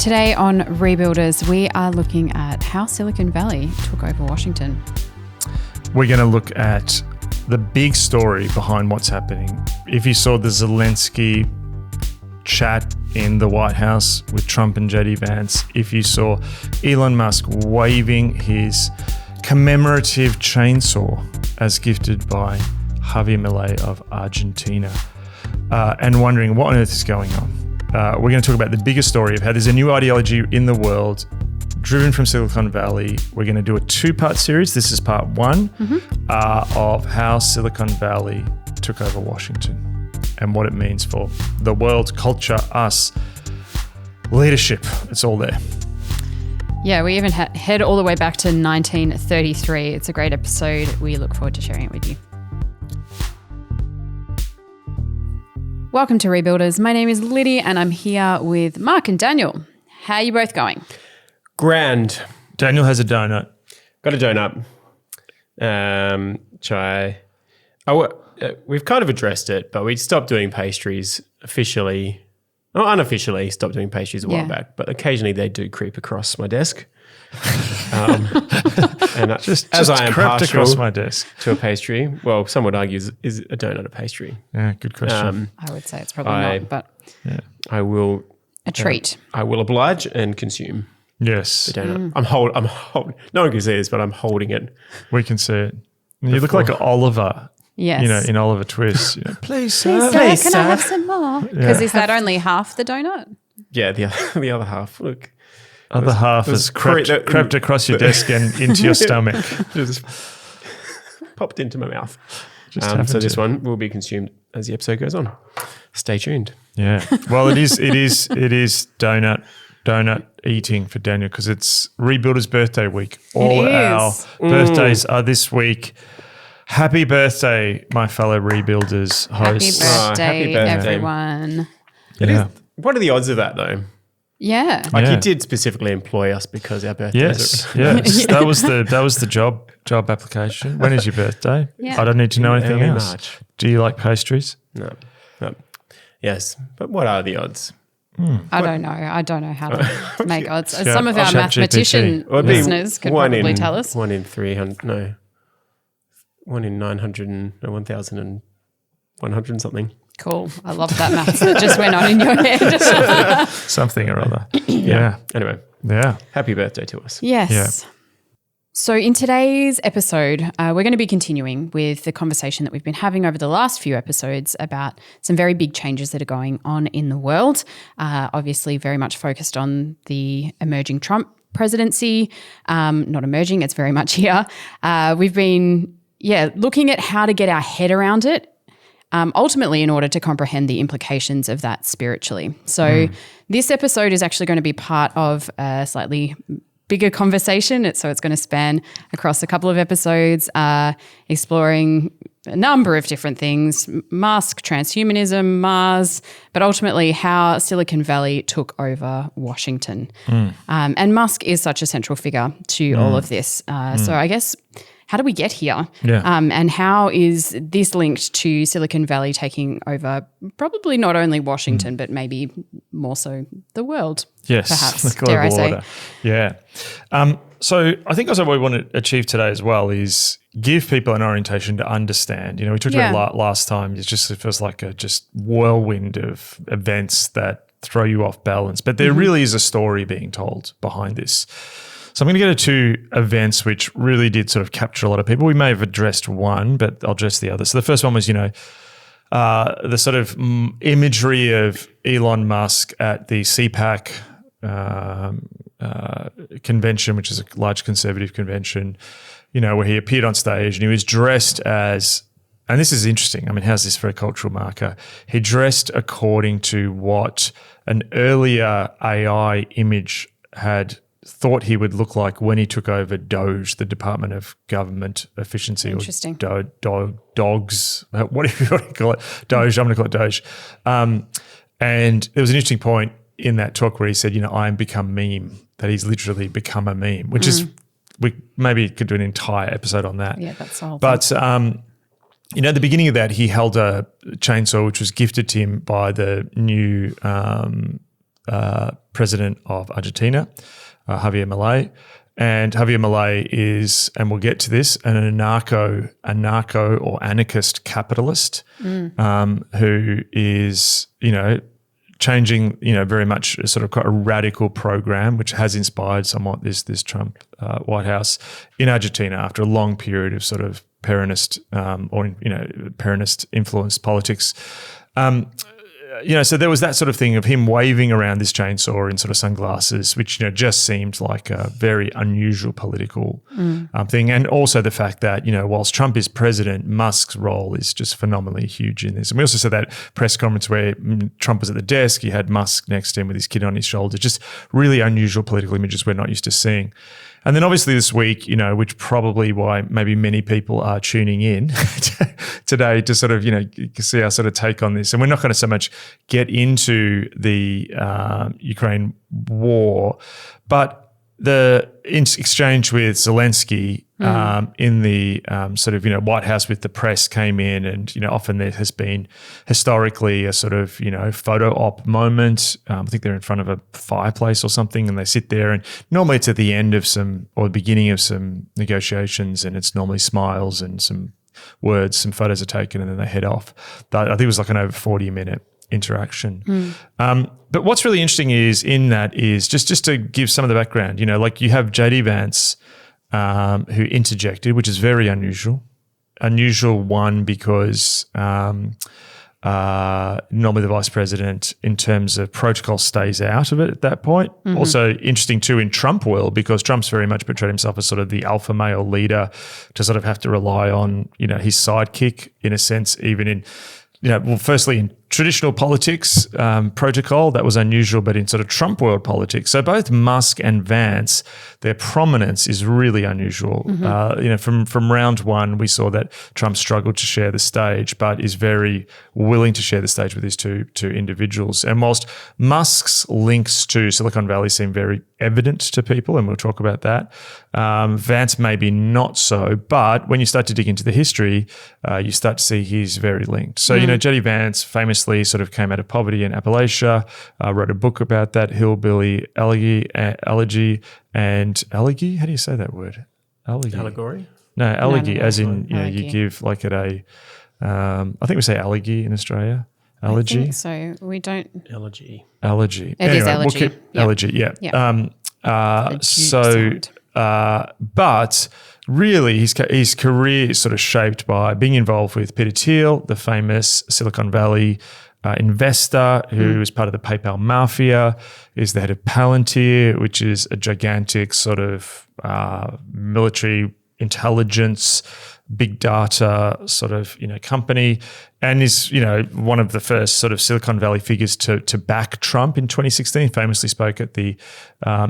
Today on Rebuilders, we are looking at how Silicon Valley took over Washington. We're going to look at the big story behind what's happening. If you saw the Zelensky chat in the White House with Trump and JD Vance, if you saw Elon Musk waving his commemorative chainsaw as gifted by Javier Milei of Argentina, and wondering what on earth is going on. We're going to talk about the bigger story of how there's a new ideology in the world driven from Silicon Valley. We're going to do a two-part series. This is part one of how Silicon Valley took over Washington and what it means for the world, culture, us, leadership. It's all there. Yeah, we even head all the way back to 1933. It's a great episode. We look forward to sharing it with you. Welcome to Rebuilders. My name is Liddy and I'm here with Mark and Daniel. How are you both going? Grand. Daniel has a donut. Got a donut. Chai. We've kind of addressed it, but we stopped doing pastries officially, or unofficially stopped doing pastries a while back, but occasionally they do creep across my desk. And Just as I am crept partial across my desk to a pastry, well, some would argue is a donut a pastry? Yeah, good question. I would say it's probably not, but I will a treat. I will oblige and consume Yes, the donut. I'm holding. No one can see this, but I'm holding it. we can see it. You look like Oliver. Yes. You know, in Oliver Twist. You know, please, sir. Please, sir, can I have some more? Because is that only half the donut? Yeah, the other half. Look. Other half has crept across your desk and into your stomach. Just popped into my mouth. Just so this one will be consumed as the episode goes on. Stay tuned. Yeah. Well, it is donut eating for Daniel because it's Rebuilders' birthday week. All our birthdays are this week. Happy birthday, my fellow Rebuilders hosts. Happy birthday, everyone. What are the odds of that though? Yeah. He did specifically employ us because our birthdays Yes. That was the job application. When is your birthday? Yeah. I don't need to know anything else. March. Do you like pastries? No. Yes. But what are the odds? I don't know. I don't know how to make odds. Yeah, Some of I'll our chat mathematician GPT. listeners could probably tell us. 1 in 300, no. 1 in 900 and 1,100 and something. Cool. I love that maths that just went on in your head. Something or other. Yeah. Anyway. Yeah. Happy birthday to us. Yes. Yeah. So in today's episode, we're going to be continuing with the conversation that we've been having over the last few episodes about some very big changes that are going on in the world. Obviously very much focused on the emerging Trump presidency. Not emerging, it's very much here. We've been, looking at how to get our head around it. Ultimately, in order to comprehend the implications of that spiritually. So this episode is actually going to be part of a slightly bigger conversation. So it's going to span across a couple of episodes, exploring a number of different things, Musk, transhumanism, Mars, but ultimately how Silicon Valley took over Washington. And Musk is such a central figure to all of this. So I guess, how do we get here? Yeah. And how is this linked to Silicon Valley taking over probably not only Washington, but maybe more so the world? Yes. Perhaps, The global dare I say. order. Yeah. So I think also what we want to achieve today as well is give people an orientation to understand. You know, we talked about last time. It feels like a just whirlwind of events that throw you off balance. But there really is a story being told behind this. So I'm going to go to two events which really did sort of capture a lot of people. We may have addressed one, but I'll address the other. So the first one was, the sort of imagery of Elon Musk at the CPAC convention, which is a large conservative convention, where he appeared on stage and he was dressed as, and this is interesting, I mean, how's this for a cultural marker? He dressed according to what an earlier AI image had thought he would look like when he took over DOGE, the Department of Government Efficiency. Interesting. Or DOGS, what do you want to call it? DOGE, I'm going to call it DOGE. And there was an interesting point in that talk where he said, I am become meme, that he's literally become a meme, which is, we maybe could do an entire episode on that. Yeah, that's all. But, at the beginning of that, he held a chainsaw which was gifted to him by the new president of Argentina, Javier Milei. And Javier Milei is, and we'll get to this, an anarcho or anarchist capitalist who is, changing, very much a sort of quite a radical program, which has inspired somewhat this Trump White House in Argentina after a long period of sort of Peronist Peronist influenced politics. So there was that sort of thing of him waving around this chainsaw in sort of sunglasses, which, just seemed like a very unusual political thing. And also the fact that, whilst Trump is president, Musk's role is just phenomenally huge in this. And we also saw that press conference where Trump was at the desk, he had Musk next to him with his kid on his shoulder, just really unusual political images we're not used to seeing. And then obviously this week, which probably why maybe many people are tuning in today to sort of, see our sort of take on this. And we're not going to so much get into the Ukraine war, but the exchange with Zelensky in the sort of, White House with the press came in and, often there has been historically a sort of, photo op moment. I think they're in front of a fireplace or something and they sit there and normally it's at the end of some or the beginning of some negotiations and it's normally smiles and some words, some photos are taken and then they head off. But I think it was like an over 40-minute interaction. But what's really interesting is just to give some of the background, like you have JD Vance who interjected, which is very unusual. Unusual one because normally the vice president in terms of protocol stays out of it at that point. Also interesting too in Trump world because Trump's very much portrayed himself as sort of the alpha male leader to sort of have to rely on, his sidekick in a sense, even in firstly in traditional politics protocol, that was unusual, but in sort of Trump world politics. So both Musk and Vance, their prominence is really unusual. From round one, we saw that Trump struggled to share the stage, but is very willing to share the stage with these two individuals. And whilst Musk's links to Silicon Valley seem very evident to people, and we'll talk about that, Vance maybe not so, but when you start to dig into the history, you start to see he's very linked. So, JD Vance famously sort of came out of poverty in Appalachia, wrote a book about that, Hillbilly Elegy. How do you say that word? Allegory? No, elegy, No, as in, elegy. you give like at a, I think we say elegy in Australia. Elegy? I think so we don't. Elegy. Elegy. It is elegy. We'll keep Yep. elegy, yeah. Yep. But really his career is sort of shaped by being involved with Peter Thiel, the famous Silicon Valley investor who is part of the PayPal mafia, is the head of Palantir, which is a gigantic sort of military intelligence, big data sort of, company, and is, one of the first sort of Silicon Valley figures to back Trump in 2016, famously spoke at the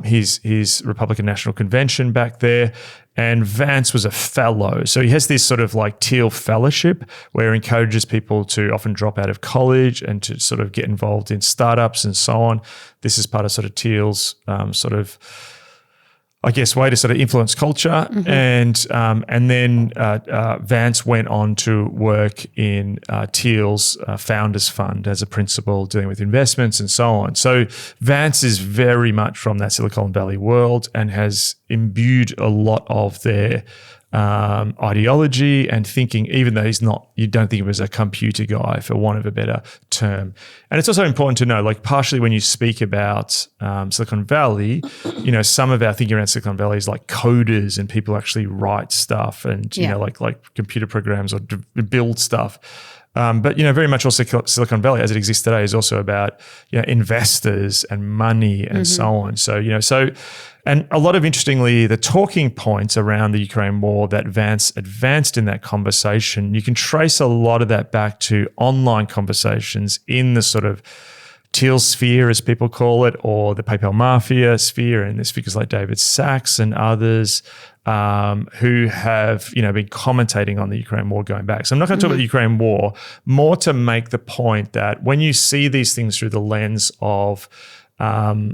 his Republican National Convention back there. And Vance was a fellow. So he has this sort of like Thiel fellowship where he encourages people to often drop out of college and to sort of get involved in startups and so on. This is part of sort of Thiel's sort of, I guess, way to sort of influence culture. And then Vance went on to work in Thiel's Founders Fund as a principal, dealing with investments and so on. So Vance is very much from that Silicon Valley world and has imbued a lot of their ideology and thinking, even though he's not, you don't think of him as a computer guy, for want of a better term. And it's also important to know, like, partially when you speak about Silicon Valley, some of our thinking around Silicon Valley is like coders and people actually write stuff and, like computer programs or build stuff. But, very much also Silicon Valley as it exists today is also about, investors and money and so on. So, and a lot of, interestingly, the talking points around the Ukraine war that Vance advanced in that conversation, you can trace a lot of that back to online conversations in the sort of Thiel sphere, as people call it, or the PayPal mafia sphere. And there's figures like David Sachs and others who have, been commentating on the Ukraine war going back. So I'm not going to talk about the Ukraine war, more to make the point that when you see these things through the lens of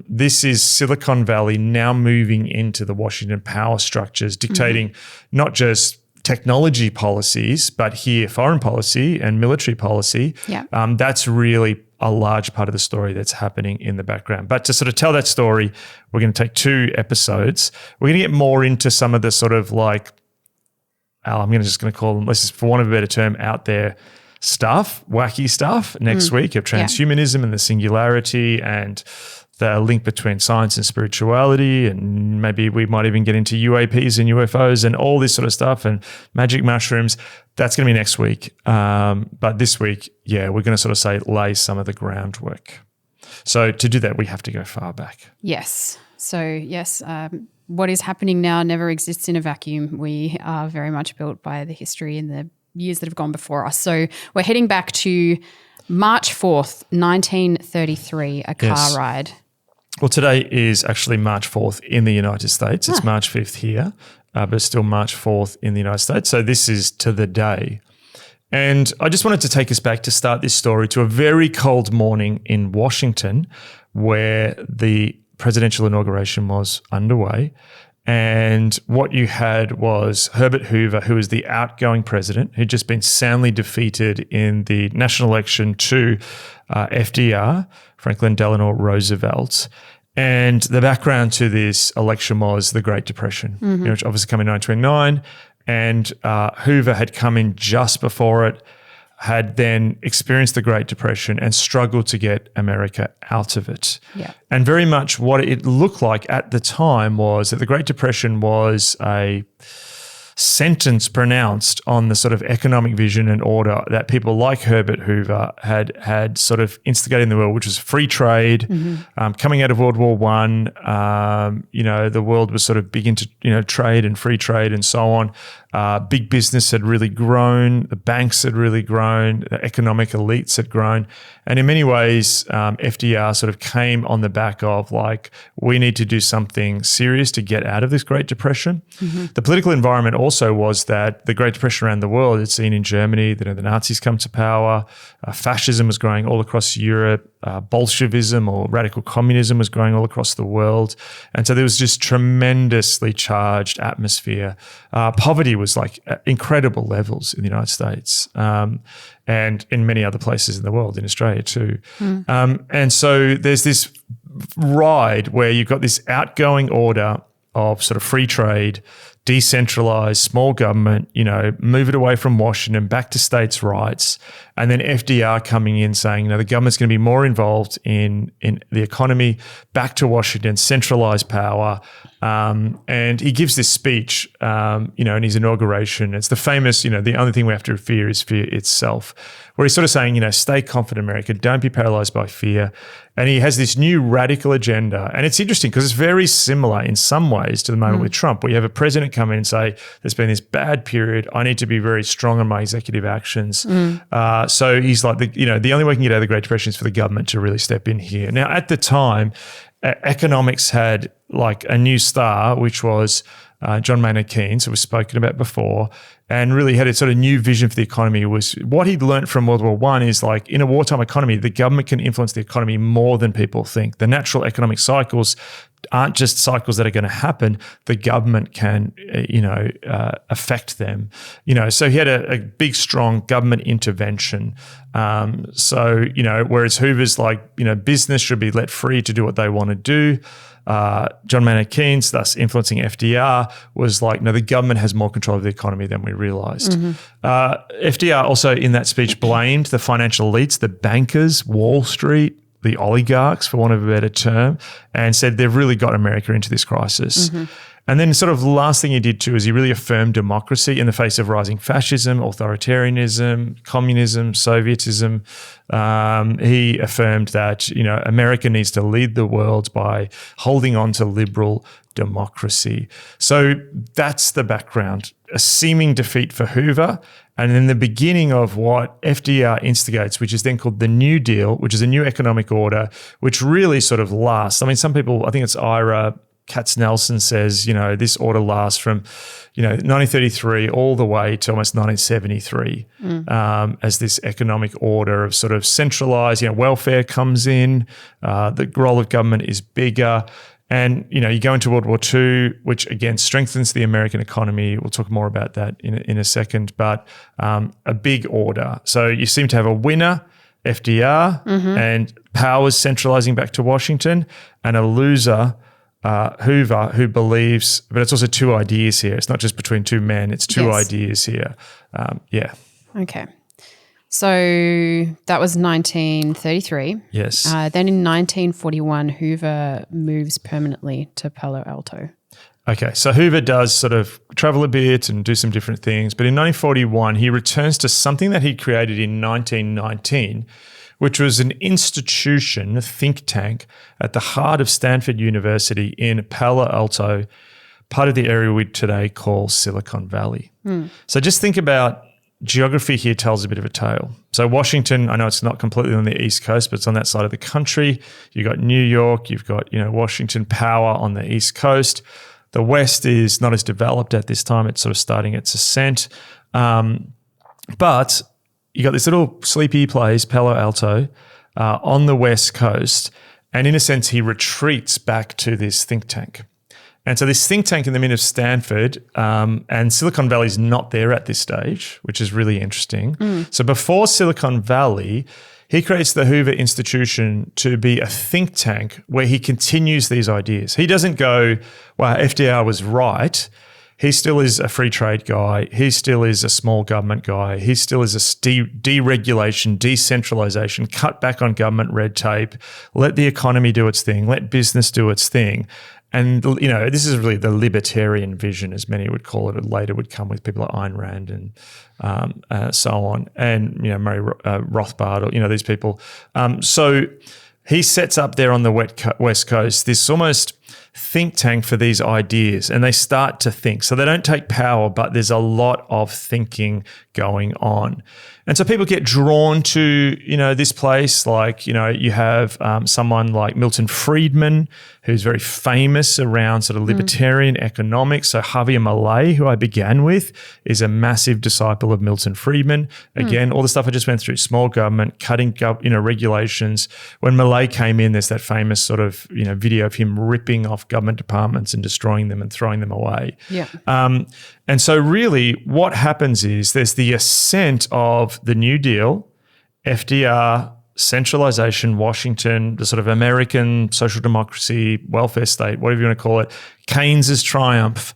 this is Silicon Valley now moving into the Washington power structures, dictating not just technology policies, but here foreign policy and military policy. Yeah. That's really a large part of the story that's happening in the background. But to sort of tell that story, we're going to take 2 episodes. We're going to get more into some of the sort of like, I'm just going to call them, let's just, for want of a better term, out there stuff, wacky stuff next week of transhumanism and the singularity and the link between science and spirituality, and maybe we might even get into UAPs and UFOs and all this sort of stuff and magic mushrooms. That's going to be next week. But this week, we're going to sort of say lay some of the groundwork. So to do that, we have to go far back. Yes. So yes, what is happening now never exists in a vacuum. We are very much built by the history and the years that have gone before us. So we're heading back to March 4th, 1933, a car ride. Well, today is actually March 4th in the United States. It's March 5th here, but it's still March 4th in the United States. So this is to the day. And I just wanted to take us back to start this story to a very cold morning in Washington where the presidential inauguration was underway. And what you had was Herbert Hoover, who was the outgoing president, who'd just been soundly defeated in the national election to FDR, Franklin Delano Roosevelt. And the background to this election was the Great Depression, which obviously came in 1929. And Hoover had come in just before it, had then experienced the Great Depression and struggled to get America out of it. Yeah. And very much what it looked like at the time was that the Great Depression was a sentence pronounced on the sort of economic vision and order that people like Herbert Hoover had sort of instigated in the world, which was free trade. Coming out of World War I, the world was sort of big into trade and free trade and so on. Big business had really grown, the banks had really grown, the economic elites had grown. And in many ways, FDR sort of came on the back of like, we need to do something serious to get out of this Great Depression. The political environment also was that the Great Depression around the world, it's seen in Germany, the Nazis come to power, fascism was growing all across Europe, Bolshevism or radical communism was growing all across the world. And so there was this tremendously charged atmosphere. Poverty was like incredible levels in the United States and in many other places in the world, in Australia too. And so there's this ride where you've got this outgoing order of sort of free trade, decentralized, small government, move it away from Washington back to states' rights. And then FDR coming in saying, the government's going to be more involved in the economy, back to Washington, centralized power. And he gives this speech, in his inauguration. It's the famous, the only thing we have to fear is fear itself, where he's sort of saying, stay confident, America, don't be paralyzed by fear. And he has this new radical agenda. And it's interesting because it's very similar in some ways to the moment with Trump, where you have a president come in and say, there's been this bad period. I need to be very strong on my executive actions. So he's like, the only way we can get out of the Great Depression is for the government to really step in here. Now, at the time, economics had like a new star, which was John Maynard Keynes, who was spoken about before, and really had a sort of new vision for the economy. Was what he'd learned from World War I is like in a wartime economy, the government can influence the economy more than people think. The natural economic cycles aren't just cycles that are going to happen. The government can, affect them. So he had a big, strong government intervention. Whereas Hoover's like, business should be let free to do what they want to do. John Maynard Keynes, thus influencing FDR, was like, no, the government has more control of the economy than we realized. FDR also in that speech blamed the financial elites, the bankers, Wall Street, the oligarchs, for want of a better term, and said they've really got America into this crisis. And then sort of the last thing he did too is he really affirmed democracy in the face of rising fascism, authoritarianism, communism, Sovietism. He affirmed that, America needs to lead the world by holding on to liberal democracy. So that's the background, a seeming defeat for Hoover. And then the beginning of what FDR instigates, which is then called the New Deal, which is a new economic order, which really sort of lasts. I mean, some people, I think it's Ira Katznelson says, this order lasts from, 1933 all the way to almost 1973 as this economic order of sort of centralized, welfare comes in, the role of government is bigger. And, you go into World War II, which again strengthens the American economy. We'll talk more about that in a second, but a big order. So you seem to have a winner FDR, and powers centralizing back to Washington, and a loser, Hoover, who believes, but it's also two ideas here. It's not just between two men, it's two ideas here. Okay. So that was 1933. Yes. Then in 1941, Hoover moves permanently to Palo Alto. Okay, so Hoover does sort of travel a bit and do some different things. But in 1941, he returns to something that he created in 1919, which was an institution, a think tank, at the heart of Stanford University in Palo Alto, part of the area we today call Silicon Valley. So just think about geography here tells a bit of a tale. So Washington, I know it's not completely on the East Coast, but it's on that side of the country. You've got New York, you've got, Washington Power on the East Coast. The West is not as developed at this time. It's sort of starting its ascent. But you got this little sleepy place, Palo Alto, on the West Coast. And in a sense, he retreats back to this think tank. And so this think tank in the middle of Stanford, and Silicon Valley is not there at this stage, which is really interesting. So before Silicon Valley, he creates the Hoover Institution to be a think tank where he continues these ideas. He doesn't go, well, FDR was right. He still is a free trade guy. He still is a small government guy. He still is a deregulation, decentralization, cut back on government red tape, let the economy do its thing, let business do its thing. And, this is really the libertarian vision, as many would call it. It later would come with people like Ayn Rand and so on, and, Murray Rothbard, or, these people. So he sets up there on the West Coast this almost think tank for these ideas, and they start to think. So they don't take power, but there's a lot of thinking going on. And so people get drawn to, this place. Like, you have someone like Milton Friedman, who's very famous around sort of libertarian economics. So Javier Milei, who I began with, is a massive disciple of Milton Friedman. Again, all the stuff I just went through, small government, cutting, regulations. When Milei came in, there's that famous sort of, video of him ripping off government departments and destroying them and throwing them away. Yeah. And so really what happens is there's the ascent of the New Deal, FDR, centralization, Washington, the sort of American social democracy, welfare state, whatever you want to call it, Keynes's triumph.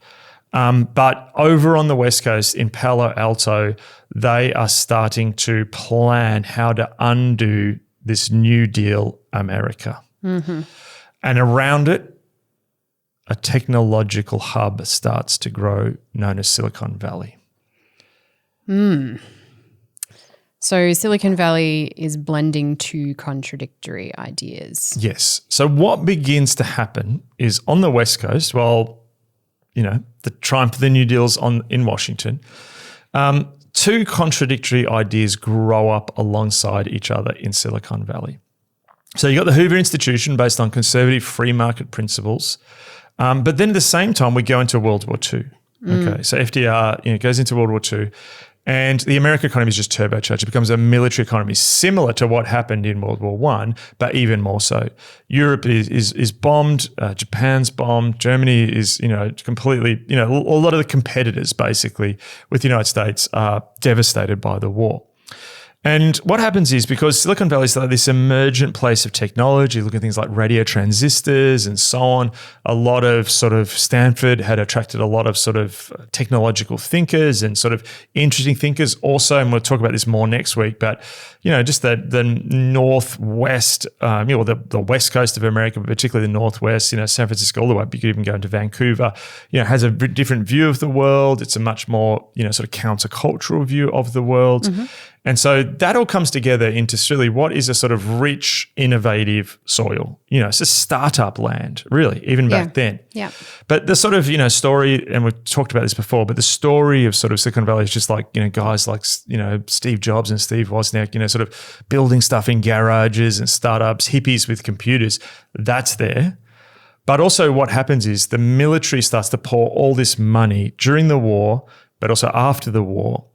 But over on the West Coast in Palo Alto, they are starting to plan how to undo this New Deal America. And around it, a technological hub starts to grow known as Silicon Valley. So Silicon Valley is blending two contradictory ideas. Yes. So what begins to happen is on the West Coast, the triumph of the New Deal's in Washington, two contradictory ideas grow up alongside each other in Silicon Valley. So you got the Hoover Institution based on conservative free market principles. But then at the same time, we go into World War II. Okay, so FDR goes into World War II, and the American economy is just turbocharged. It becomes a military economy, similar to what happened in World War I, but even more so. Europe is bombed, Japan's bombed, Germany is completely, a lot of the competitors basically with the United States are devastated by the war. And what happens is, because Silicon Valley is like this emergent place of technology, look at things like radio transistors and so on, a lot of sort of Stanford had attracted a lot of sort of technological thinkers and sort of interesting thinkers also, and we'll talk about this more next week, but, just the Northwest, the West Coast of America, but particularly the Northwest, San Francisco all the way, you could even go into Vancouver, has a different view of the world. It's a much more, sort of countercultural view of the world. And so that all comes together into really what is a sort of rich, innovative soil. It's a startup land, really, even back then. Yeah. But the sort of, story, and we've talked about this before, but the story of sort of Silicon Valley is just like, guys like, Steve Jobs and Steve Wozniak, sort of building stuff in garages and startups, hippies with computers. That's there. But also what happens is the military starts to pour all this money during the war, but also after the war.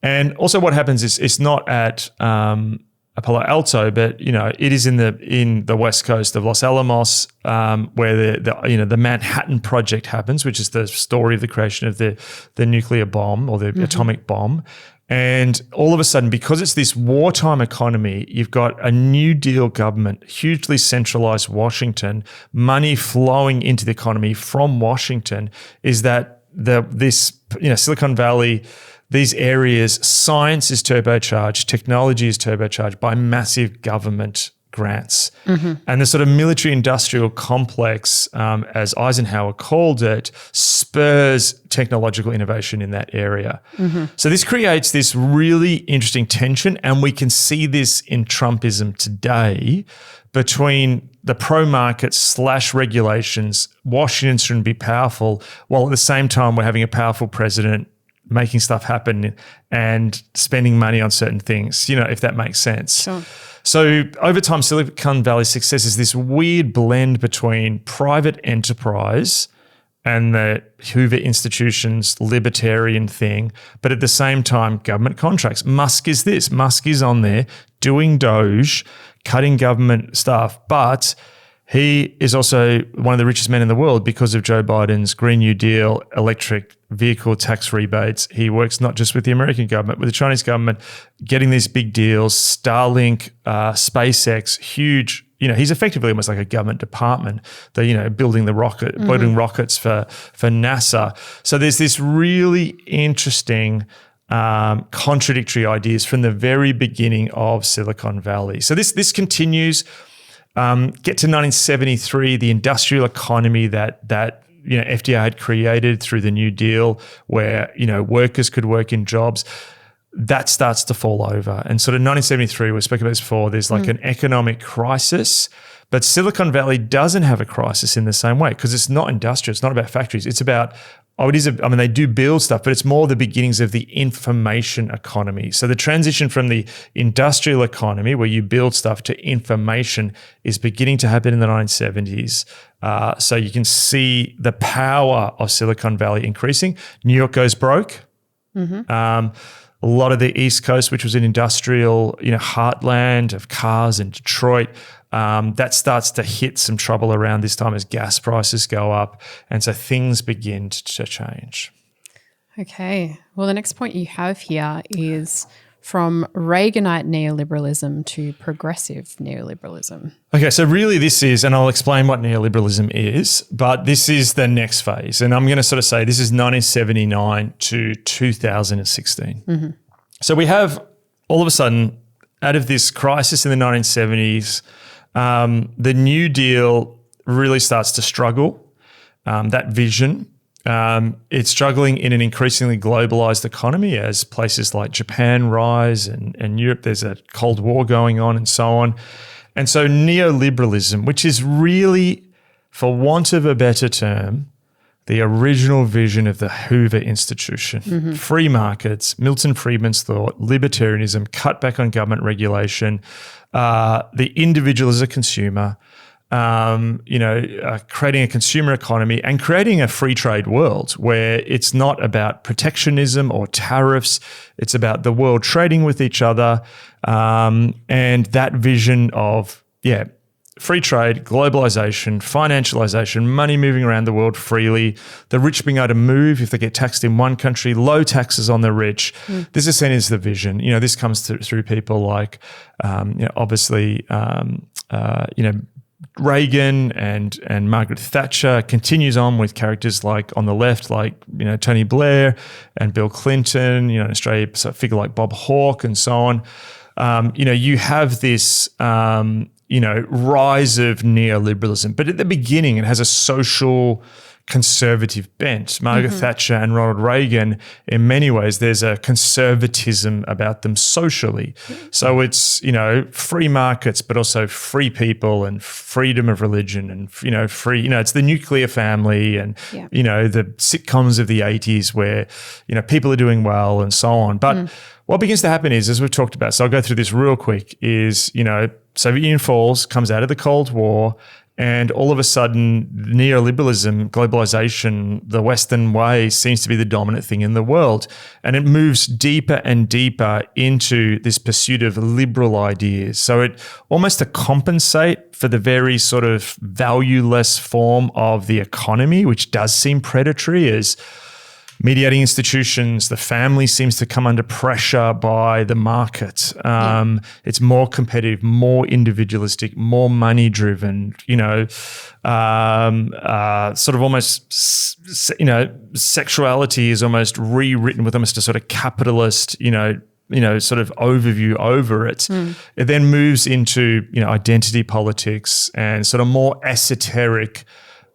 And also what happens is it's not at Palo Alto, but it is in the West Coast of Los Alamos, where the Manhattan Project happens, which is the story of the creation of the nuclear bomb or the atomic bomb. And all of a sudden, because it's this wartime economy, you've got a New Deal government, hugely centralized Washington, money flowing into the economy from Washington, is that Silicon Valley, these areas, science is turbocharged, technology is turbocharged by massive government grants. And the sort of military industrial complex, as Eisenhower called it, spurs technological innovation in that area. So this creates this really interesting tension, and we can see this in Trumpism today between the pro-market / regulations. Washington shouldn't be powerful, while at the same time we're having a powerful president making stuff happen and spending money on certain things, if that makes sense. Sure. So over time, Silicon Valley's success is this weird blend between private enterprise and the Hoover institutions libertarian thing, but at the same time, government contracts. Musk is this. Musk is on there doing Doge, cutting government stuff, but he is also one of the richest men in the world because of Joe Biden's Green New Deal, electric vehicle tax rebates. He works not just with the American government, with the Chinese government, getting these big deals, Starlink, SpaceX, huge. He's effectively almost like a government department. Building building rockets for NASA. So there's this really interesting contradictory ideas from the very beginning of Silicon Valley. So this continues. Get to 1973, the industrial economy that FDR had created through the New Deal, where workers could work in jobs, that starts to fall over. And sort of 1973, we spoke about this before. There's like an economic crisis, but Silicon Valley doesn't have a crisis in the same way because it's not industrial. It's not about factories. It's about they do build stuff, but it's more the beginnings of the information economy. So the transition from the industrial economy, where you build stuff, to information is beginning to happen in the 1970s. So you can see the power of Silicon Valley increasing. New York goes broke. A lot of the East Coast, which was an industrial, heartland of cars, and Detroit, that starts to hit some trouble around this time as gas prices go up. And so things begin to change. Okay. Well, the next point you have here is from Reaganite neoliberalism to progressive neoliberalism. Okay, so really this is, and I'll explain what neoliberalism is, but this is the next phase. And I'm going to sort of say this is 1979 to 2016. So we have all of a sudden, out of this crisis in the 1970s, the New Deal really starts to struggle, that vision. It's struggling in an increasingly globalized economy as places like Japan rise and Europe, there's a Cold War going on and so on. And so neoliberalism, which is really, for want of a better term, the original vision of the Hoover Institution, free markets, Milton Friedman's thought, libertarianism, cut back on government regulation, the individual as a consumer, creating a consumer economy and creating a free trade world where it's not about protectionism or tariffs. It's about the world trading with each other. And that vision of, free trade, globalization, financialization, money moving around the world freely, the rich being able to move if they get taxed in one country, low taxes on the rich. This is seen as the vision. This comes through people like, Reagan and Margaret Thatcher, continues on with characters like on the left, like, Tony Blair and Bill Clinton, in Australia, so a figure like Bob Hawke and so on. You have this, rise of neoliberalism, but at the beginning it has a social conservative bent. Margaret Thatcher and Ronald Reagan, in many ways, there's a conservatism about them socially. So it's, free markets, but also free people and freedom of religion and, free, it's the nuclear family and, the sitcoms of the 80s where, people are doing well and so on. But what begins to happen is, as we've talked about, so I'll go through this real quick, is, Soviet Union falls, comes out of the Cold War, and all of a sudden, neoliberalism, globalization, the Western way seems to be the dominant thing in the world. And it moves deeper and deeper into this pursuit of liberal ideas. So it almost to compensate for the very sort of valueless form of the economy, which does seem predatory, as mediating institutions. The family seems to come under pressure by the market. It's more competitive, more individualistic, more money driven, sort of almost, sexuality is almost rewritten with almost a sort of capitalist, sort of overview over it. It then moves into, identity politics and sort of more esoteric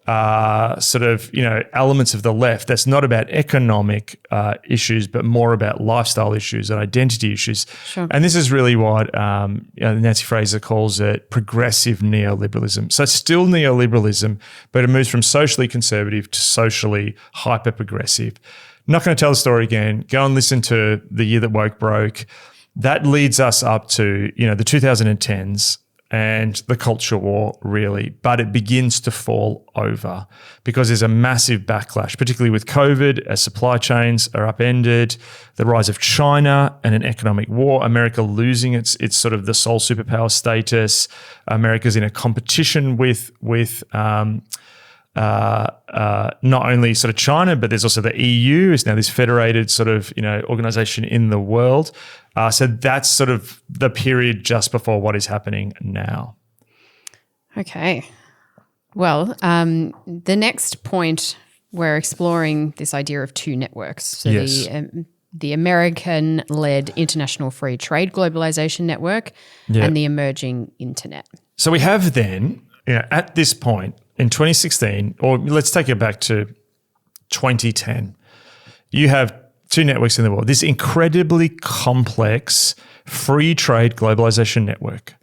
elements of the left that's not about economic issues, but more about lifestyle issues and identity issues. Sure. And this is really what Nancy Fraser calls it progressive neoliberalism. So it's still neoliberalism, but it moves from socially conservative to socially hyper-progressive. Not going to tell the story again. Go and listen to The Year That Woke Broke. That leads us up to, the 2010s and the culture war, really. But it begins to fall over because there's a massive backlash, particularly with COVID, as supply chains are upended, the rise of China and an economic war, America losing its sort of the sole superpower status. America's in a competition with not only sort of China, but there's also the EU is now this federated sort of, organization in the world. So that's sort of the period just before what is happening now. Okay. Well, the next point, we're exploring this idea of two networks. So yes. The American-led International Free Trade Globalization Network and the emerging internet. So we have then, at this point, in 2016, or let's take it back to 2010, you have two networks in the world. This incredibly complex free trade globalization network,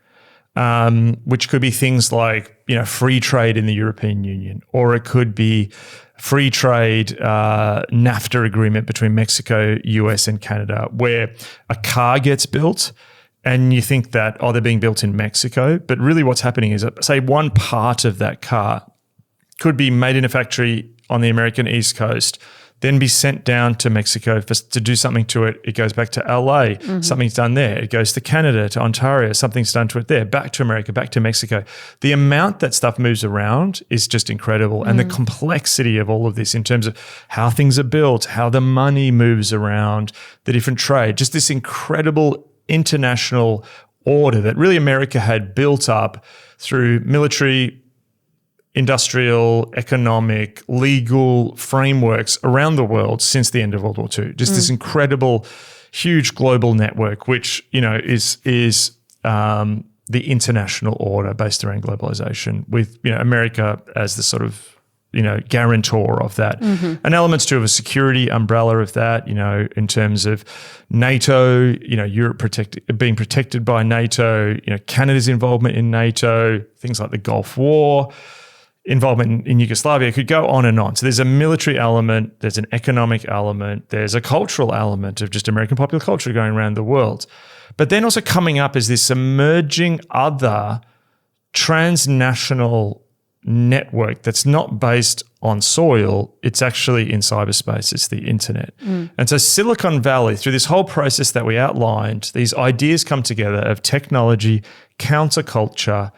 which could be things like, free trade in the European Union, or it could be free trade NAFTA agreement between Mexico, US, and Canada, where a car gets built and you think that, they're being built in Mexico. But really what's happening is, say, one part of that car could be made in a factory on the American East Coast, then be sent down to Mexico to do something to it. It goes back to LA, something's done there. It goes to Canada, to Ontario, something's done to it there, back to America, back to Mexico. The amount that stuff moves around is just incredible. And the complexity of all of this in terms of how things are built, how the money moves around, the different trade, just this incredible international order that really America had built up through military, industrial, economic, legal frameworks around the world since the end of World War II. Just this incredible, huge global network, which, is the international order based around globalization with, America as the sort of, guarantor of that. And elements too of a security umbrella of that, in terms of NATO, Europe being protected by NATO, Canada's involvement in NATO, things like the Gulf War, involvement in Yugoslavia, could go on and on. So there's a military element, there's an economic element, there's a cultural element of just American popular culture going around the world. But then also coming up is this emerging other transnational network that's not based on soil, it's actually in cyberspace, it's the internet. And so Silicon Valley, through this whole process that we outlined, these ideas come together of technology, counterculture,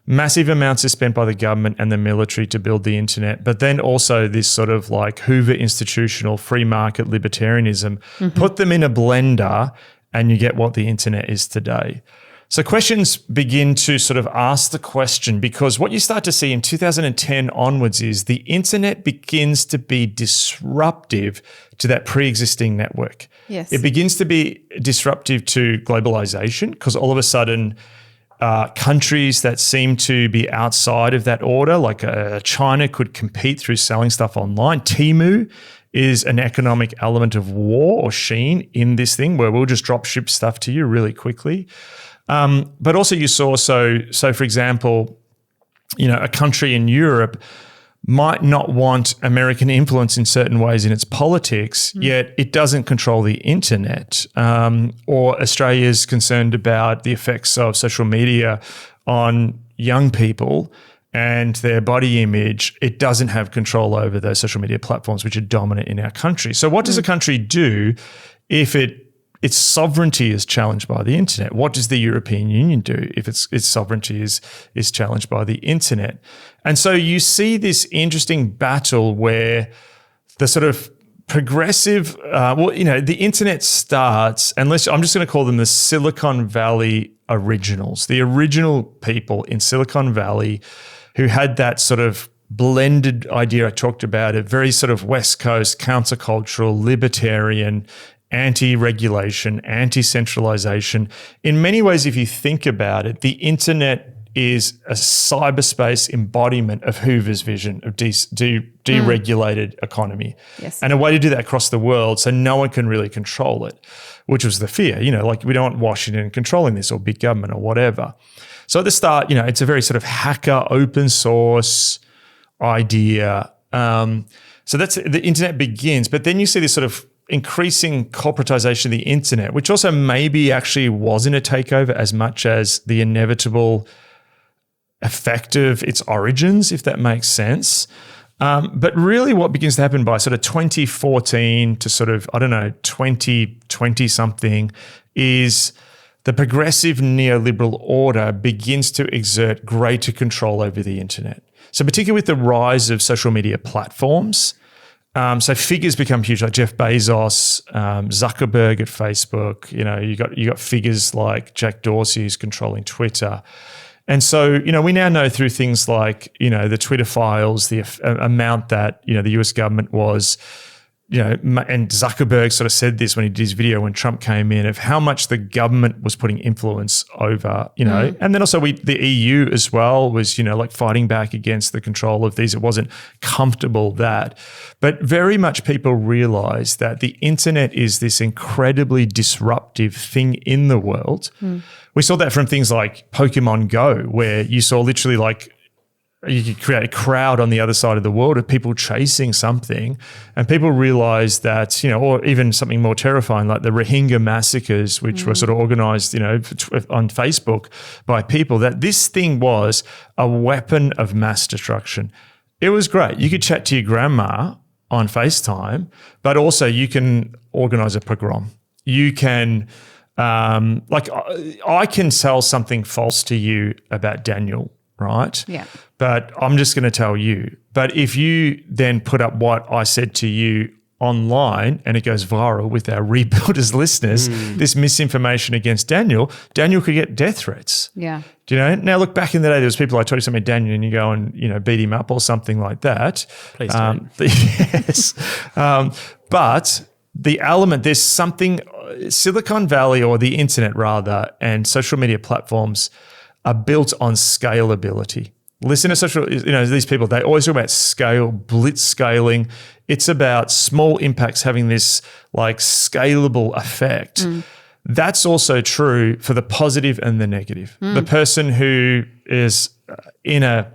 massive amounts are spent by the government and the military to build the internet, but then also this sort of like Hoover institutional free market libertarianism, put them in a blender and you get what the internet is today. So questions begin to sort of ask the question, because what you start to see in 2010 onwards is the internet begins to be disruptive to that pre-existing network. Yes. It begins to be disruptive to globalization because all of a sudden countries that seem to be outside of that order, like China, could compete through selling stuff online. Temu is an economic element of war, or Shein, in this thing where we'll just drop ship stuff to you really quickly. But also you saw, so for example, a country in Europe might not want American influence in certain ways in its politics, yet it doesn't control the internet. Or Australia's concerned about the effects of social media on young people and their body image. It doesn't have control over those social media platforms, which are dominant in our country. So what does a country do if its sovereignty is challenged by the internet? What does the European Union do if its sovereignty is challenged by the internet? And so you see this interesting battle where the sort of progressive, the internet starts, I'm just going to call them the Silicon Valley originals, the original people in Silicon Valley who had that sort of blended idea I talked about, it very sort of West Coast, countercultural, libertarian, anti-regulation, anti-centralization. In many ways, if you think about it, the internet is a cyberspace embodiment of Hoover's vision of deregulated economy. Yes. And a way to do that across the world so no one can really control it, which was the fear. We don't want Washington controlling this or big government or whatever. So at the start, it's a very sort of hacker, open source idea. So that's the internet begins. But then you see this sort of increasing corporatization of the internet, which also maybe actually wasn't a takeover as much as the inevitable effect of its origins, if that makes sense. But really what begins to happen by sort of 2014 to sort of, 2020 something is the progressive neoliberal order begins to exert greater control over the internet. So particularly with the rise of social media platforms, so figures become huge, like Jeff Bezos, Zuckerberg at Facebook. You got figures like Jack Dorsey who's controlling Twitter. And so, we now know through things like, the Twitter files, the amount that, the US government was, and Zuckerberg sort of said this when he did his video when Trump came in, of how much the government was putting influence over, and then also the EU as well was, fighting back against the control of these. It wasn't comfortable that, but very much people realize that the internet is this incredibly disruptive thing in the world. We saw that from things like Pokemon Go, where you saw literally you could create a crowd on the other side of the world of people chasing something, and people realized that, or even something more terrifying like the Rohingya massacres, which were sort of organized, on Facebook by people, that this thing was a weapon of mass destruction. It was great. You could chat to your grandma on FaceTime, but also you can organize a pogrom. You can... I can sell something false to you about Daniel, right? Yeah. But I'm just going to tell you. But if you then put up what I said to you online and it goes viral with our Rebuilders listeners, this misinformation against Daniel could get death threats. Yeah. Do you know? Now, look, back in the day, there was people I told you something about Daniel and you go and, beat him up or something like that. Please don't. Yes. But the element, there's something... Silicon Valley, or the internet rather, and social media platforms are built on scalability. Listen to these people, they always talk about scale, blitz scaling. It's about small impacts having this scalable effect. That's also true for the positive and the negative. The person who is in a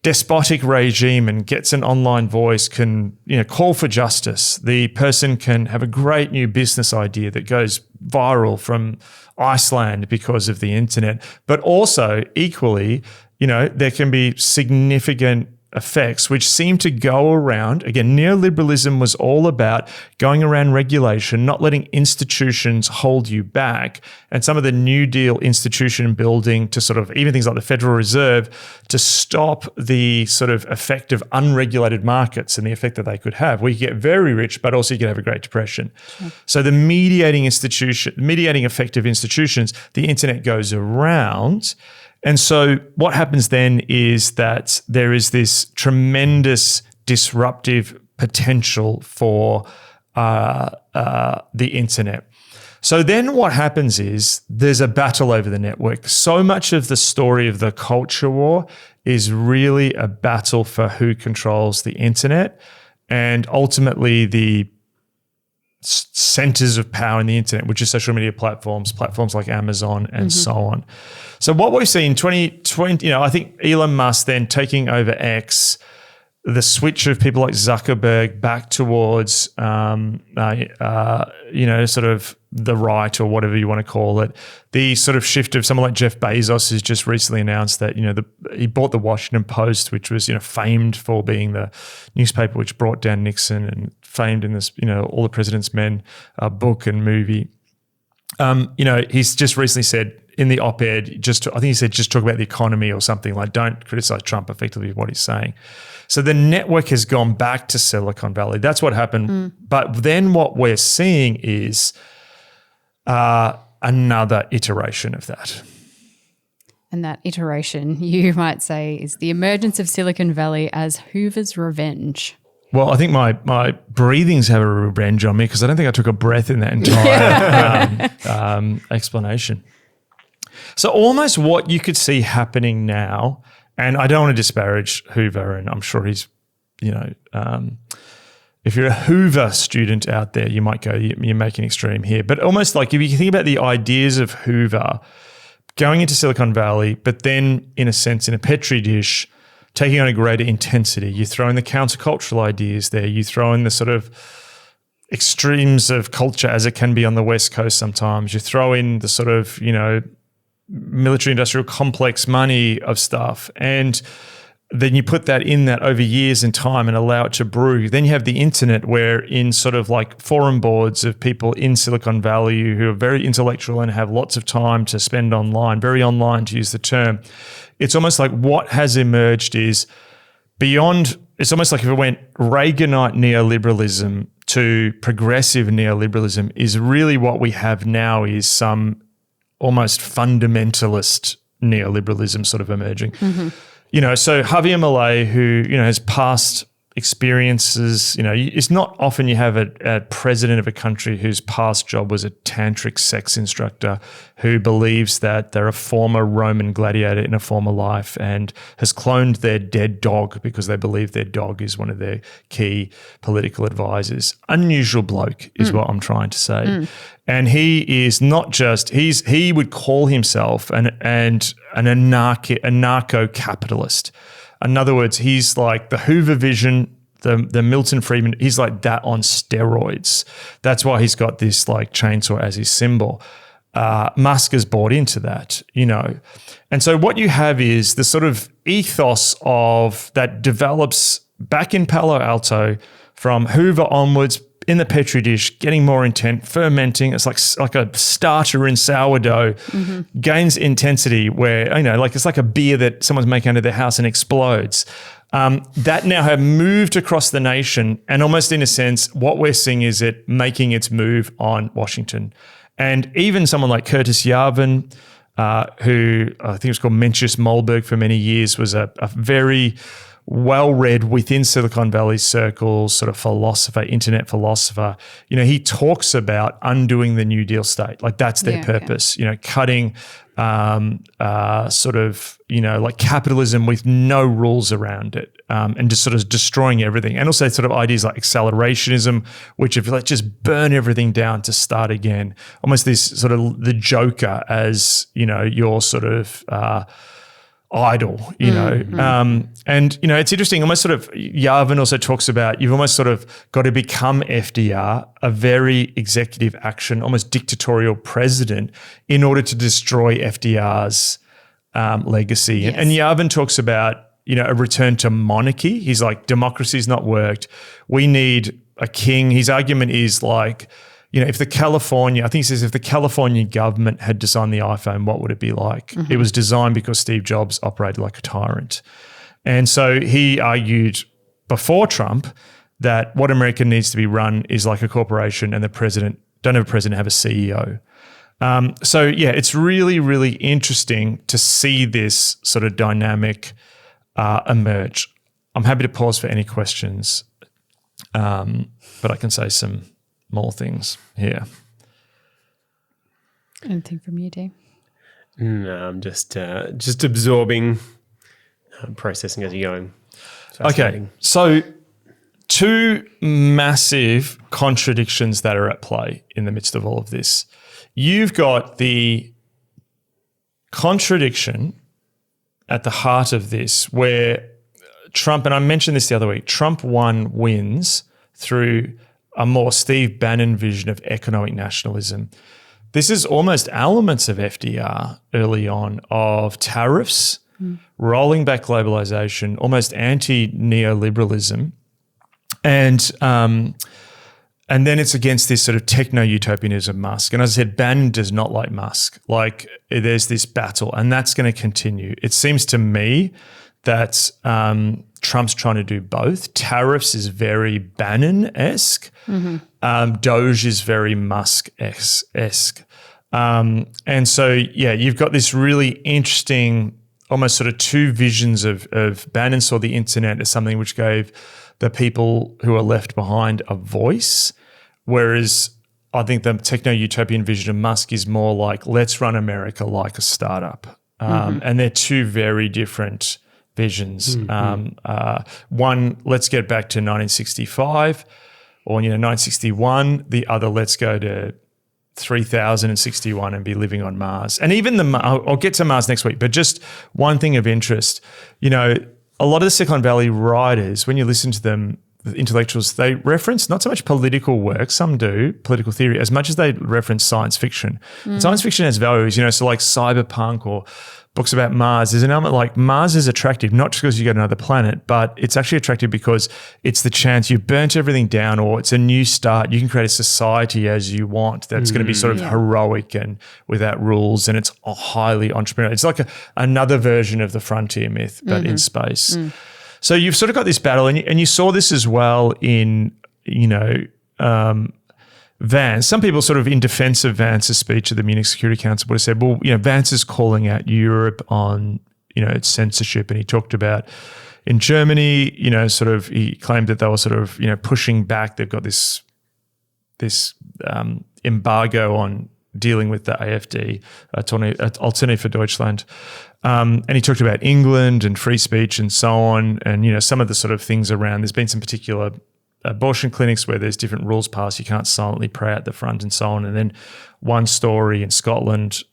despotic regime and gets an online voice can, call for justice. The person can have a great new business idea that goes viral from Iceland because of the internet. But also equally, there can be significant effects which seem to go around. Again, neoliberalism was all about going around regulation, not letting institutions hold you back. And some of the New Deal institution building to sort of even things like the Federal Reserve to stop the sort of effect of unregulated markets and the effect that they could have. We get very rich, but also you can have a Great Depression. Sure. So the mediating effect of institutions, the internet goes around. And so what happens then is that there is this tremendous disruptive potential for the internet. So then what happens is there's a battle over the network. So much of the story of the culture war is really a battle for who controls the internet and ultimately the centers of power in the internet, which is social media platforms like Amazon and so on. So what we've seen in 2020, I think Elon Musk then taking over X, the switch of people like Zuckerberg back towards, sort of the right or whatever you want to call it. The sort of shift of someone like Jeff Bezos has just recently announced that, he bought the Washington Post, which was, famed for being the newspaper which brought down Nixon and famed in this, All the President's Men book and movie. He's just recently said in the op-ed, I think he said just talk about the economy or something, like don't criticize Trump, effectively what he's saying. So the network has gone back to Silicon Valley. That's what happened. But then what we're seeing is another iteration of that. And that iteration, you might say, is the emergence of Silicon Valley as Hoover's revenge. Well, I think my breathings have a revenge on me because I don't think I took a breath in that entire explanation. So almost what you could see happening now, and I don't want to disparage Hoover, and I'm sure he's, if you're a Hoover student out there, you might go, you're making extreme here. But almost like if you think about the ideas of Hoover going into Silicon Valley, but then in a sense in a petri dish, taking on a greater intensity. You throw in the countercultural ideas there. You throw in the sort of extremes of culture as it can be on the West Coast sometimes. You throw in the sort of, military industrial complex money of stuff. And then you put that in that over years and time and allow it to brew. Then you have the internet where in sort of like forum boards of people in Silicon Valley who are very intellectual and have lots of time to spend online, very online to use the term. It's almost like what has emerged is beyond, it's almost like if it went Reaganite neoliberalism to progressive neoliberalism is really what we have now is some almost fundamentalist neoliberalism sort of emerging. So Javier Milei, who, has past experiences, it's not often you have a president of a country whose past job was a tantric sex instructor who believes that they're a former Roman gladiator in a former life and has cloned their dead dog because they believe their dog is one of their key political advisors. Unusual bloke is what I'm trying to say. And he is not just, he would call himself an anarcho-capitalist. In other words, he's like the Hoover vision, the Milton Friedman, he's like that on steroids. That's why he's got this like chainsaw as his symbol. Musk has bought into that, And so what you have is the sort of ethos of that develops back in Palo Alto from Hoover onwards, in the petri dish, getting more intent, fermenting. It's like a starter in sourdough, gains intensity where, it's like a beer that someone's making under their house and explodes. That now have moved across the nation. And almost in a sense, what we're seeing is it making its move on Washington. And even someone like Curtis Yarvin, who I think was called Mencius Mollberg for many years, was a very well-read within Silicon Valley circles, sort of philosopher, internet philosopher. He talks about undoing the New Deal state. Like that's their purpose, cutting like capitalism with no rules around it and just sort of destroying everything. And also sort of ideas like accelerationism, which if let's just burn everything down to start again. Almost this sort of the Joker as, your sort of idol, and, it's interesting, almost sort of Yarvin also talks about you've almost sort of got to become FDR, a very executive action, almost dictatorial president in order to destroy FDR's legacy. Yes. And Yarvin talks about, a return to monarchy. He's like, democracy's not worked. We need a king. His argument is like, if the California government had designed the iPhone, what would it be like? It was designed because Steve Jobs operated like a tyrant. And so he argued before Trump that what America needs to be run is like a corporation and don't have a president, have a CEO. It's really, really interesting to see this sort of dynamic emerge. I'm happy to pause for any questions, but I can say some more things here. Anything from you, Dave? No, I'm just absorbing, processing as you're going. Okay, so two massive contradictions that are at play in the midst of all of this. You've got the contradiction at the heart of this where Trump, and I mentioned this the other week, Trump wins through a more Steve Bannon vision of economic nationalism. This is almost elements of FDR early on, of tariffs, rolling back globalization, almost anti-neoliberalism. And And then it's against this sort of techno-utopianism of Musk. And as I said, Bannon does not like Musk. Like there's this battle and that's going to continue. It seems to me that Trump's trying to do both. Tariffs is very Bannon-esque. Doge is very Musk-esque. And so, yeah, you've got this really interesting, almost sort of two visions of Bannon saw the internet as something which gave the people who are left behind a voice, whereas I think the techno-utopian vision of Musk is more like, let's run America like a startup. And they're two very different visions. One, let's get back to 1965 or 1961. The other, let's go to 3061 and be living on Mars. And even I'll get to Mars next week, but just one thing of interest, a lot of the Silicon Valley writers, when you listen to them, the intellectuals, they reference not so much political work, some do, political theory, as much as they reference science fiction. Science fiction has values, so like cyberpunk or books about Mars. There's an element like Mars is attractive, not just because you get another planet, but it's actually attractive because it's the chance you've burnt everything down or it's a new start. You can create a society as you want that's going to be sort of heroic and without rules, and it's highly entrepreneurial. It's like another version of the frontier myth, but in space. So you've sort of got this battle, and you saw this as well in, Vance. Some people sort of in defense of Vance's speech at the Munich Security Council would have said, well, Vance is calling out Europe on, its censorship. And he talked about in Germany, he claimed that they were sort of, pushing back. They've got this embargo on dealing with the AfD, Alternative for Deutschland. And he talked about England and free speech and so on. And, some of the sort of things around, there's been some particular abortion clinics where there's different rules passed. You can't silently pray out the front and so on. And then one story in Scotland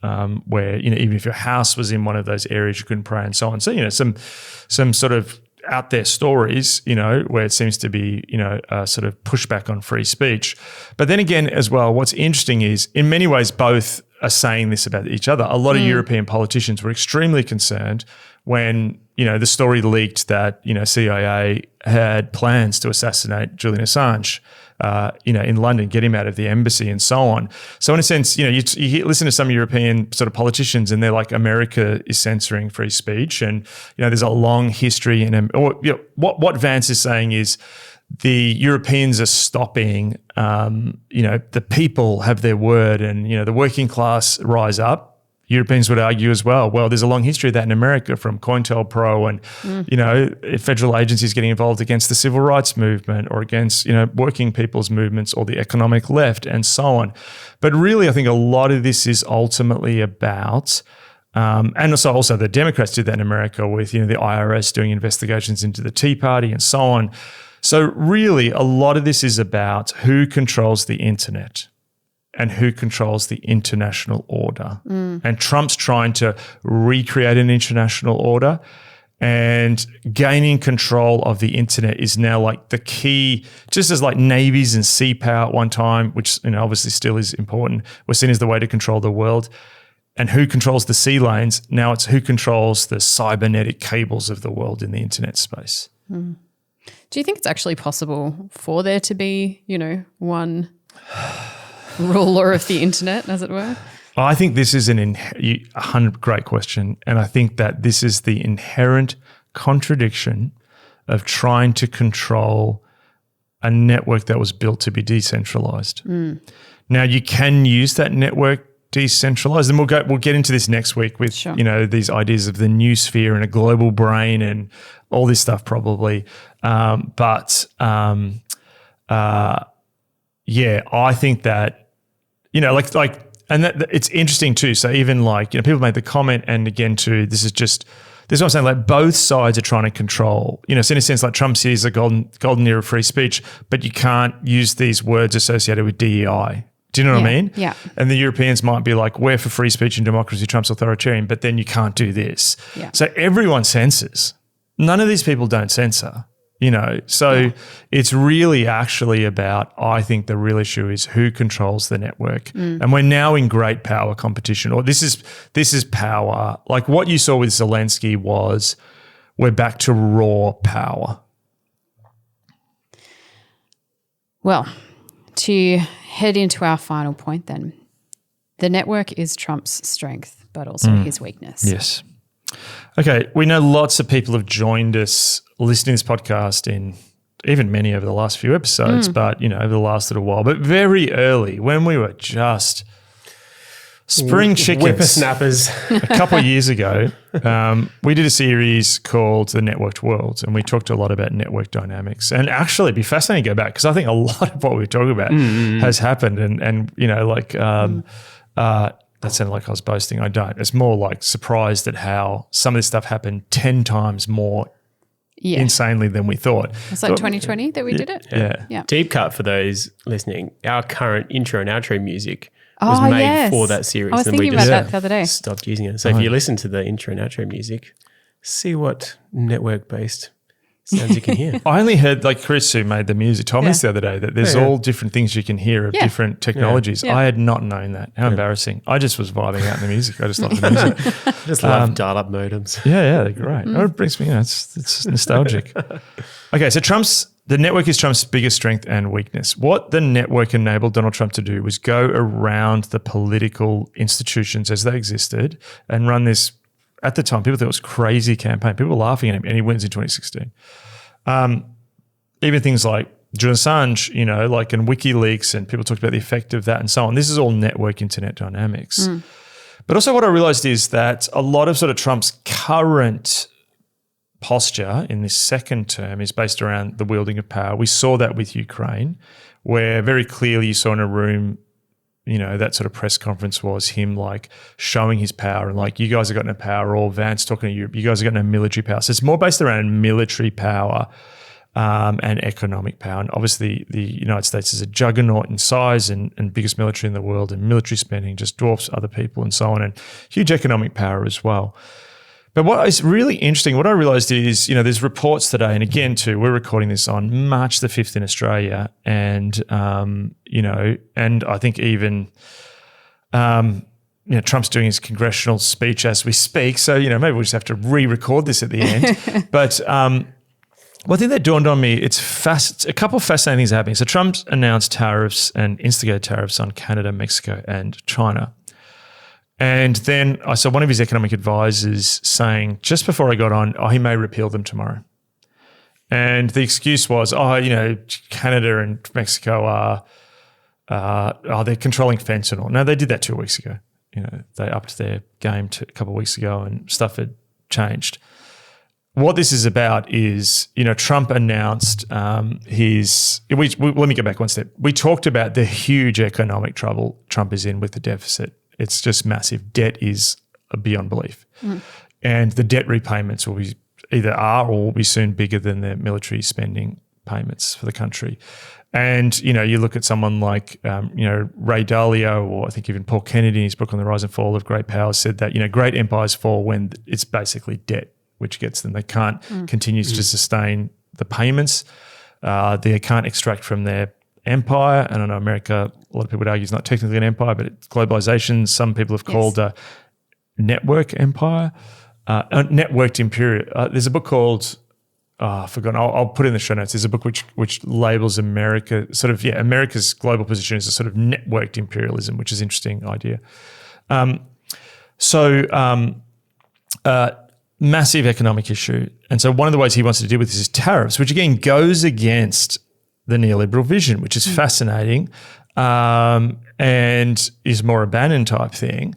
where, even if your house was in one of those areas, you couldn't pray and so on. So, some sort of out there stories, where it seems to be, a sort of pushback on free speech. But then again, as well, what's interesting is in many ways, both are saying this about each other. A lot of European politicians were extremely concerned when, the story leaked that, CIA had plans to assassinate Julian Assange, in London, get him out of the embassy and so on. So in a sense, you listen to some European sort of politicians and they're like, America is censoring free speech. And, there's a long history. What Vance is saying is the Europeans are stopping, the people have their word and, the working class rise up. Europeans would argue as well, there's a long history of that in America from COINTELPRO and, federal agencies getting involved against the civil rights movement or against, working people's movements or the economic left and so on. But really, I think a lot of this is ultimately about, and also the Democrats did that in America with, the IRS doing investigations into the Tea Party and so on. So really, a lot of this is about who controls the internet and who controls the international order. And Trump's trying to recreate an international order, and gaining control of the internet is now like the key, just as like navies and sea power at one time, which obviously still is important, was seen as the way to control the world. And who controls the sea lanes? Now it's who controls the cybernetic cables of the world in the internet space. Do you think it's actually possible for there to be, one ruler of the internet, as it were? I think this is great question. And I think that this is the inherent contradiction of trying to control a network that was built to be decentralized. Now, you can use that network decentralized, and we'll get into this next week with, these ideas of the new sphere and a global brain and all this stuff probably. I think that, and that it's interesting too. So even people made the comment, and again too, this is what I'm saying, like both sides are trying to control, so in a sense, like Trump sees a golden era of free speech, but you can't use these words associated with DEI. Do you know what I mean? Yeah. And the Europeans might be like, we're for free speech and democracy, Trump's authoritarian, but then you can't do this. Yeah. So everyone censors. None of these people don't censor. It's really actually about, I think the real issue is who controls the network. And we're now in great power competition, or this is power. Like what you saw with Zelensky was we're back to raw power. Well, to head into our final point then. The network is Trump's strength, but also his weakness. Yes. Okay, we know lots of people have joined us listening to this podcast in even many over the last few episodes, but, over the last little while. But very early, when we were just spring chickens. Whippersnappers. A couple of years ago, we did a series called The Networked World, and we talked a lot about network dynamics. And actually, it'd be fascinating to go back because I think a lot of what we're talking about has happened. And that sounded like I was boasting. I don't. It's more like surprised at how some of this stuff happened 10 times more insanely than we thought. It's like 2020 that we did it? Yeah. Deep cut for those listening. Our current intro and outro music was made for that series. I was and thinking we about just that the other day. stopped using it. So if you listen to the intro and outro music, see what network-based sounds you can hear. I only heard, like Chris, who made the music, told me this the other day that there's all different things you can hear of different technologies. Yeah. I had not known that. How embarrassing. I just was vibing out in the music. I just loved the music. I just love dial-up modems. Yeah, they're great. Oh, it brings me, it's nostalgic. Okay, so the network is Trump's biggest strength and weakness. What the network enabled Donald Trump to do was go around the political institutions as they existed and run this. At the time, people thought it was a crazy campaign. People were laughing at him, and he wins in 2016. Even things like Julian Assange, and WikiLeaks, and people talked about the effect of that and so on. This is all network internet dynamics. But also what I realized is that a lot of sort of Trump's current posture in this second term is based around the wielding of power. We saw that with Ukraine, where very clearly you saw in a room that sort of press conference was him like showing his power and like, you guys have got no power, or Vance talking to you guys have got no military power. So it's more based around military power and economic power. And obviously the United States is a juggernaut in size and biggest military in the world, and military spending just dwarfs other people and so on, and huge economic power as well. But what is really interesting, what I realized is, there's reports today, and again, too, we're recording this on March the 5th in Australia, and, and I think even, Trump's doing his congressional speech as we speak. So, maybe we'll just have to re-record this at the end. But one thing that dawned on me, it's a couple of fascinating things happening. So Trump's announced tariffs and instigated tariffs on Canada, Mexico, and China. And then I saw one of his economic advisors saying just before I got on, he may repeal them tomorrow. And the excuse was, Canada and Mexico they're controlling fentanyl. No, they did that 2 weeks ago. They upped their game a couple of weeks ago and stuff had changed. What this is about is, Trump announced let me go back one step. We talked about the huge economic trouble Trump is in with the deficit. It's just massive. Debt is beyond belief. And the debt repayments will be either are or will be soon bigger than the military spending payments for the country. And, you look at someone like, Ray Dalio, or I think even Paul Kennedy in his book on the rise and fall of great powers said that, great empires fall when it's basically debt which gets them. They can't continue to sustain the payments. They can't extract from their empire. And I know America, a lot of people would argue, is not technically an empire, but it's globalization. Some people have called a network empire, networked imperial. There's a book called, I've forgotten. I'll put it in the show notes. There's a book which labels America America's global position as a sort of networked imperialism, which is an interesting idea. Massive economic issue. And so one of the ways he wants to deal with this is tariffs, which again goes against the neoliberal vision, which is fascinating and is more a Bannon type thing.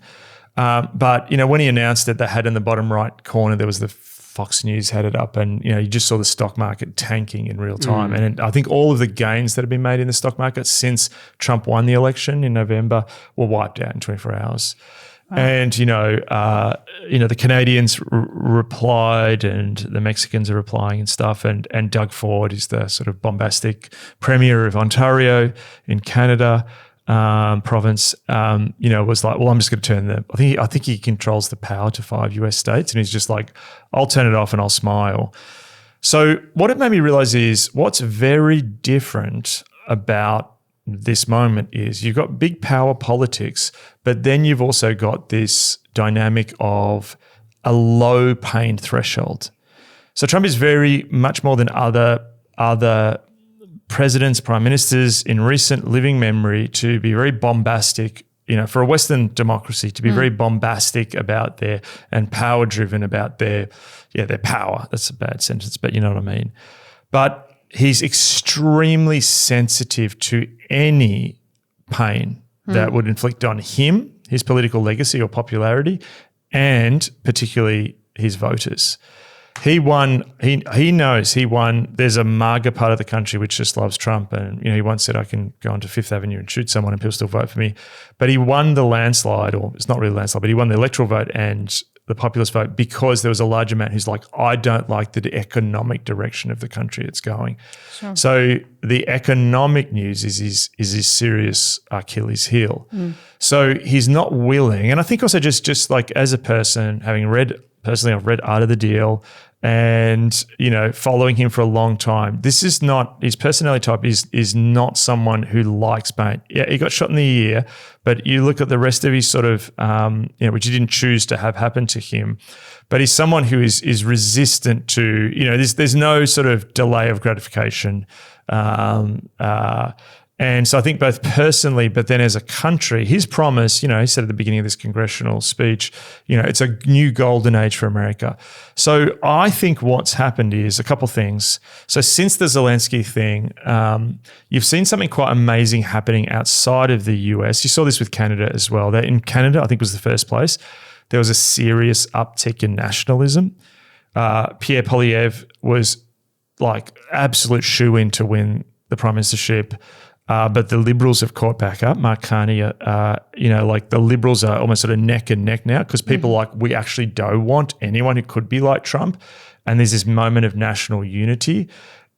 But, when he announced it, they had in the bottom right corner, there was the Fox News had it up, and, you just saw the stock market tanking in real time. And I think all of the gains that have been made in the stock market since Trump won the election in November were wiped out in 24 hours. Wow. And, the Canadians replied, and the Mexicans are replying and stuff. And Doug Ford is the sort of bombastic premier of Ontario in Canada province, was like, well, I'm just going to turn I think he controls the power to 5 US states. And he's just like, I'll turn it off and I'll smile. So what it made me realize is what's very different about this moment is you've got big power politics, but then you've also got this dynamic of a low pain threshold. So Trump is very much more than other presidents, prime ministers in recent living memory to be very bombastic, for a Western democracy to be very bombastic about and power driven about their power. That's a bad sentence, but you know what I mean. But he's extremely sensitive to any pain that would inflict on him, his political legacy or popularity, and particularly his voters. He won. He knows he won. There's a MAGA part of the country which just loves Trump, and he once said, "I can go onto Fifth Avenue and shoot someone, and people still vote for me." But he won the landslide, or it's not really a landslide, but he won the electoral vote and the populist vote because there was a large amount who's like, "I don't like the economic direction of the country it's going." Sure. So the economic news is his serious Achilles heel. So he's not willing, and I think also just like as a person, having read. Personally, I've read Art of the Deal and, following him for a long time. This is not, his personality type is not someone who likes pain. Yeah, he got shot in the ear, but you look at the rest of his sort of, which he didn't choose to have happen to him, but he's someone who is resistant to, there's no sort of delay of gratification. And so I think both personally, but then as a country, his promise, he said at the beginning of this congressional speech, it's a new golden age for America. So I think what's happened is a couple things. So since the Zelensky thing, you've seen something quite amazing happening outside of the US. You saw this with Canada as well. That in Canada, I think was the first place, there was a serious uptick in nationalism. Pierre Poilievre was like absolute shoo-in to win the prime ministership. But the Liberals have caught back up. Mark Carney, like the Liberals are almost sort of neck and neck now because people are like, we actually don't want anyone who could be like Trump. And there's this moment of national unity.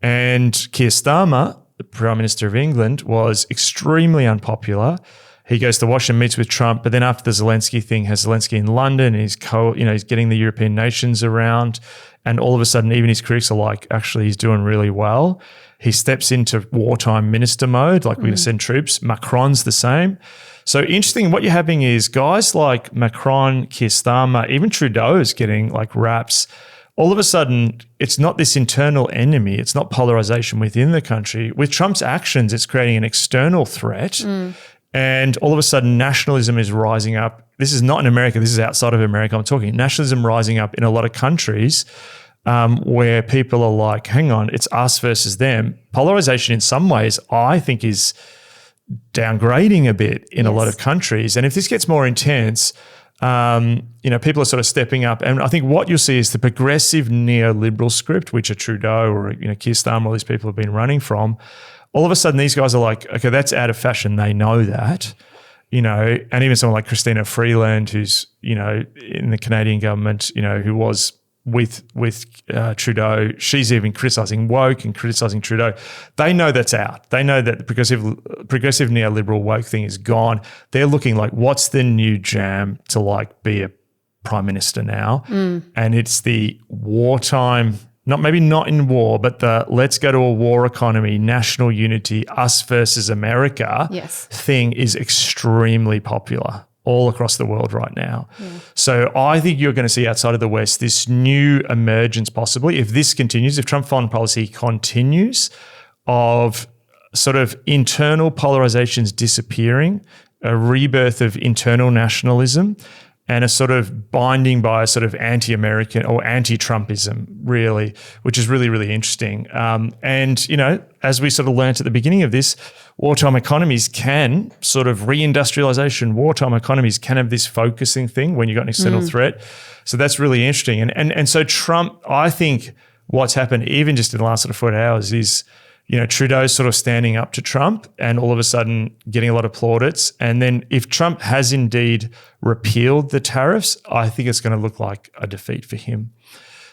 And Keir Starmer, the Prime Minister of England, was extremely unpopular. He goes to Washington, meets with Trump, but then after the Zelensky thing, has Zelensky in London, he's getting the European nations around, and all of a sudden, even his critics are like, actually, he's doing really well. He steps into wartime minister mode, like we're going to send troops. Macron's the same. So interesting, what you're having is guys like Macron, Keir Starmer, even Trudeau is getting like raps. All of a sudden, it's not this internal enemy. It's not polarization within the country. With Trump's actions, it's creating an external threat. And all of a sudden, nationalism is rising up. This is not in America. This is outside of America. I'm talking nationalism rising up in a lot of countries where people are like, hang on, it's us versus them. Polarization in some ways, I think, is downgrading a bit in a lot of countries. And if this gets more intense, people are sort of stepping up. And I think what you'll see is the progressive neoliberal script, which are Trudeau or Keir Starmer, all these people have been running from. All of a sudden, these guys are like, okay, that's out of fashion. They know that, and even someone like Christina Freeland, who's, in the Canadian government, who was with Trudeau, she's even criticising woke and criticising Trudeau. They know that's out. They know that the progressive neoliberal woke thing is gone. They're looking like, what's the new jam to like be a prime minister now? And it's the wartime. Maybe not in war, but the let's go to a war economy, national unity, us versus America thing is extremely popular all across the world right now. So I think you're going to see outside of the West this new emergence possibly, if this continues, if Trump foreign policy continues, of sort of internal polarizations disappearing, a rebirth of internal nationalism, and a sort of binding by a sort of anti-American or anti-Trumpism, really, which is really, really interesting. And, as we sort of learned at the beginning of this, wartime economies can sort of reindustrialization, wartime economies can have this focusing thing when you've got an external threat. So that's really interesting. And so Trump, I think what's happened even just in the last sort of 48 hours is, Trudeau's sort of standing up to Trump and all of a sudden getting a lot of plaudits. And then if Trump has indeed repealed the tariffs, I think it's going to look like a defeat for him.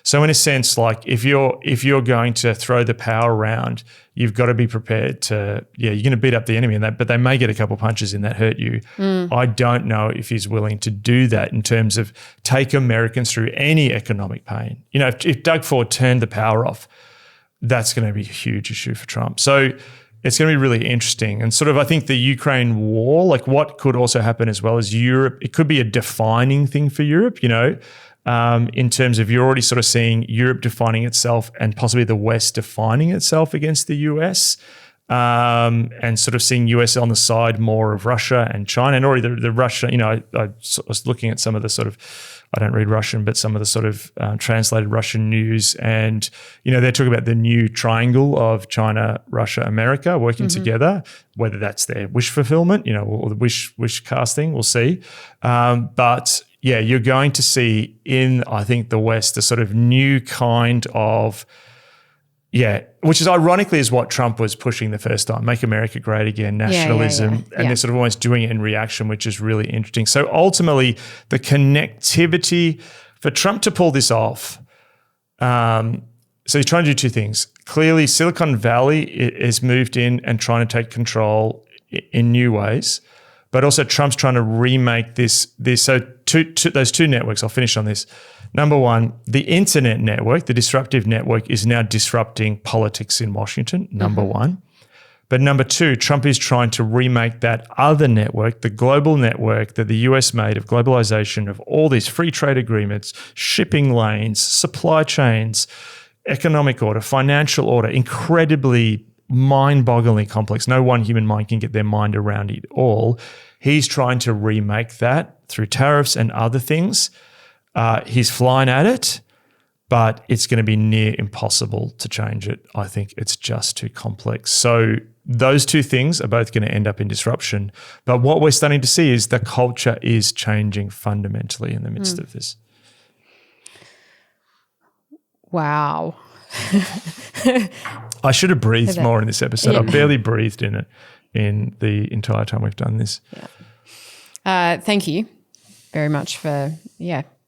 So in a sense, like if you're going to throw the power around, you've got to be prepared to, you're going to beat up the enemy in that, but they may get a couple of punches in that hurt you. I don't know if he's willing to do that in terms of take Americans through any economic pain. If Doug Ford turned the power off, that's going to be a huge issue for Trump. So it's going to be really interesting. And sort of I think the Ukraine war, like what could also happen as well as Europe, it could be a defining thing for Europe, in terms of you're already sort of seeing Europe defining itself and possibly the West defining itself against the US. and sort of seeing US on the side more of Russia and China. And already the Russia, I was looking at some of the sort of, I don't read Russian, but some of the sort of translated Russian news. And, they're talking about the new triangle of China, Russia, America working together, whether that's their wish fulfillment, or the wish casting, we'll see. But yeah, you're going to see in, I think, the West, a sort of new kind of, which is ironically is what Trump was pushing the first time, make America great again, nationalism, and they're sort of almost doing it in reaction, which is really interesting. So ultimately, the connectivity for Trump to pull this off, so he's trying to do two things. Clearly, Silicon Valley is moved in and trying to take control in new ways, but also Trump's trying to remake this. So those two networks, I'll finish on this. Number one, the internet network, the disruptive network, is now disrupting politics in Washington, number one. But number two, Trump is trying to remake that other network, the global network that the US made of globalization, of all these free trade agreements, shipping lanes, supply chains, economic order, financial order, incredibly mind-bogglingly complex. No one human mind can get their mind around it all. He's trying to remake that through tariffs and other things. He's flying at it, but it's going to be near impossible to change it. I think it's just too complex. So those two things are both going to end up in disruption. But what we're starting to see is the culture is changing fundamentally in the midst of this. Wow. I should have breathed more in this episode. I barely breathed in it in the entire time we've done this. Thank you very much for,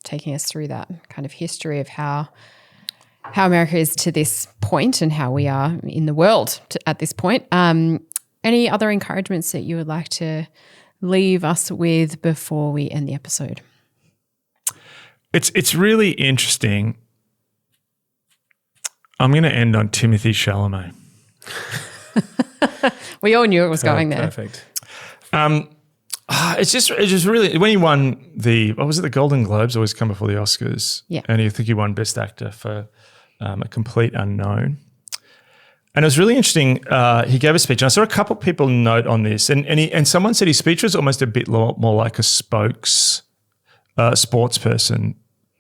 taking us through that kind of history of how America is to this point and how we are in the world at this point. Any other encouragements that you would like to leave us with before we end the episode? It's really interesting. I'm going to end on Timothée Chalamet. We all knew it was going there. Perfect. It's just really, when he won the Golden Globes, always come before the Oscars. Yeah. And I think he won Best Actor for A Complete Unknown. And it was really interesting. He gave a speech, and I saw a couple of people note on this, and someone said his speech was almost a bit more like a sports person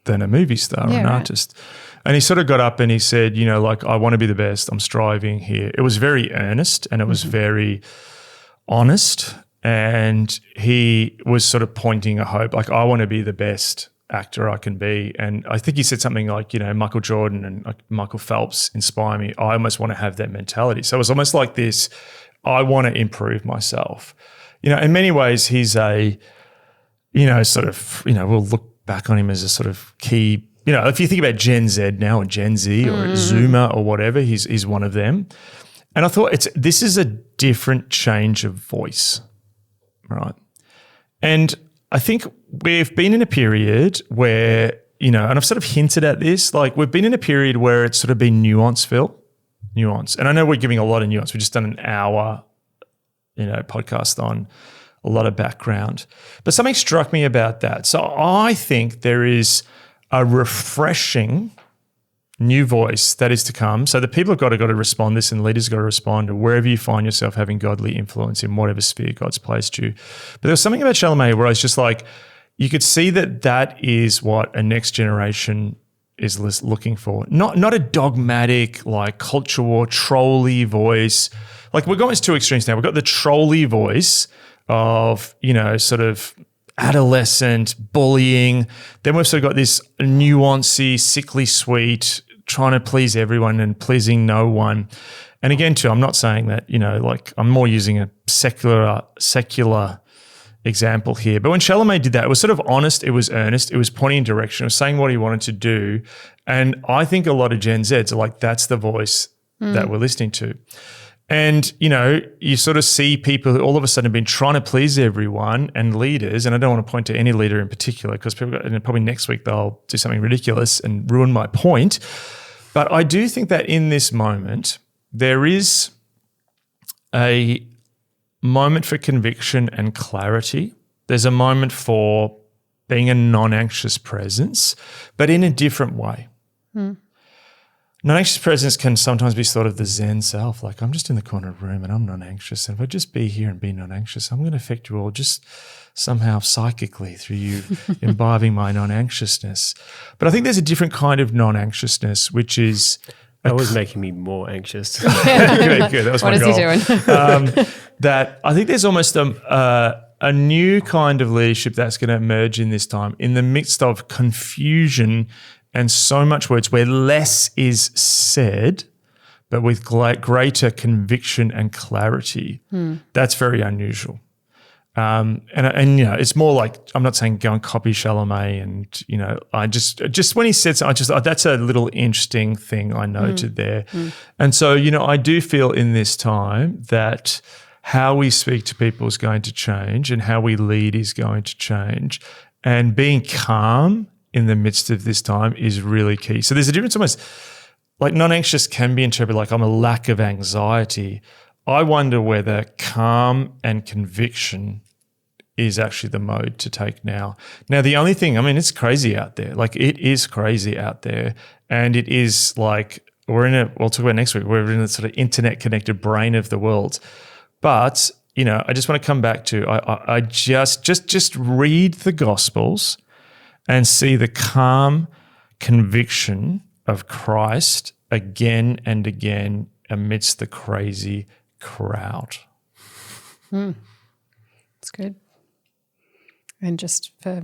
than a movie star or an artist. And he sort of got up and he said, I want to be the best. I'm striving here. It was very earnest and it was very honest. And he was sort of pointing a hope, like, I want to be the best actor I can be. And I think he said something like, Michael Jordan and Michael Phelps inspire me. I almost want to have that mentality. So it was almost like this, I want to improve myself. In many ways, he's a, we'll look back on him as a sort of key, if you think about Gen Z now or Gen Z or Zoomer or whatever, he's one of them. And I thought this is a different change of voice. Right. And I think we've been in a period where, and I've sort of hinted at this, like we've been in a period where it's sort of been nuance, Phil. Nuance. And I know we're giving a lot of nuance. We've just done an hour, podcast on a lot of background. But something struck me about that. So I think there is a refreshing new voice that is to come. So the people have got to respond to this, and leaders have got to respond to wherever you find yourself having godly influence in whatever sphere God's placed you. But there was something about Chalamet where I was just like, you could see that is what a next generation is looking for. Not a dogmatic, like culture war, trolly voice. Like we're going to two extremes now. We've got the trolly voice of, sort of adolescent bullying. Then we've sort of got this nuancy, sickly sweet, trying to please everyone and pleasing no one. And again, too, I'm not saying that, I'm more using a secular example here. But when Chalamet did that, it was sort of honest, it was earnest, it was pointing in direction, it was saying what he wanted to do. And I think a lot of Gen Zs are like, that's the voice that we're listening to. And, you sort of see people who all of a sudden have been trying to please everyone and leaders, and I don't want to point to any leader in particular because probably next week they'll do something ridiculous and ruin my point. But I do think that in this moment, there is a moment for conviction and clarity. There's a moment for being a non-anxious presence, but in a different way. Non-anxious presence can sometimes be sort of the Zen self. Like, I'm just in the corner of the room and I'm non-anxious. And if I just be here and be non-anxious, I'm going to affect you all just somehow psychically through you imbibing my non-anxiousness. But I think there's a different kind of non-anxiousness, which is... That was making me more anxious. Good. That was What my is goal. he doing? That I think there's almost a new kind of leadership that's going to emerge in this time in the midst of confusion and so much words where less is said, but with greater conviction and clarity. That's very unusual. And you know, it's more like, I'm not saying go and copy Chalamet, and you know, I just when he said something, I just thought that's a little interesting thing I noted there. And so, you know, I do feel in this time that how we speak to people is going to change, and how we lead is going to change, and being calm in the midst of this time is really key. So there's a difference, almost like non-anxious can be interpreted like I'm a lack of anxiety. I wonder whether calm and conviction is actually the mode to take now. Now, the only thing, I mean, it's crazy out there. Like, it is crazy out there. And it is like, we'll talk about next week, we're in a sort of internet-connected brain of the world. But, you know, I just want to come back to, I just read the Gospels and see the calm conviction of Christ again and again amidst the crazy crowd. That's good. And just for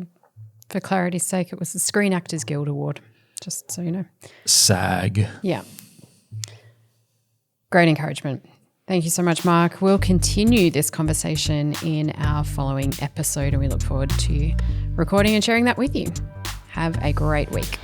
clarity's sake, it was the Screen Actors Guild Award, just so you know. SAG. Yeah. Great encouragement. Thank you so much, Mark. We'll continue this conversation in our following episode, and we look forward to recording and sharing that with you. Have a great week.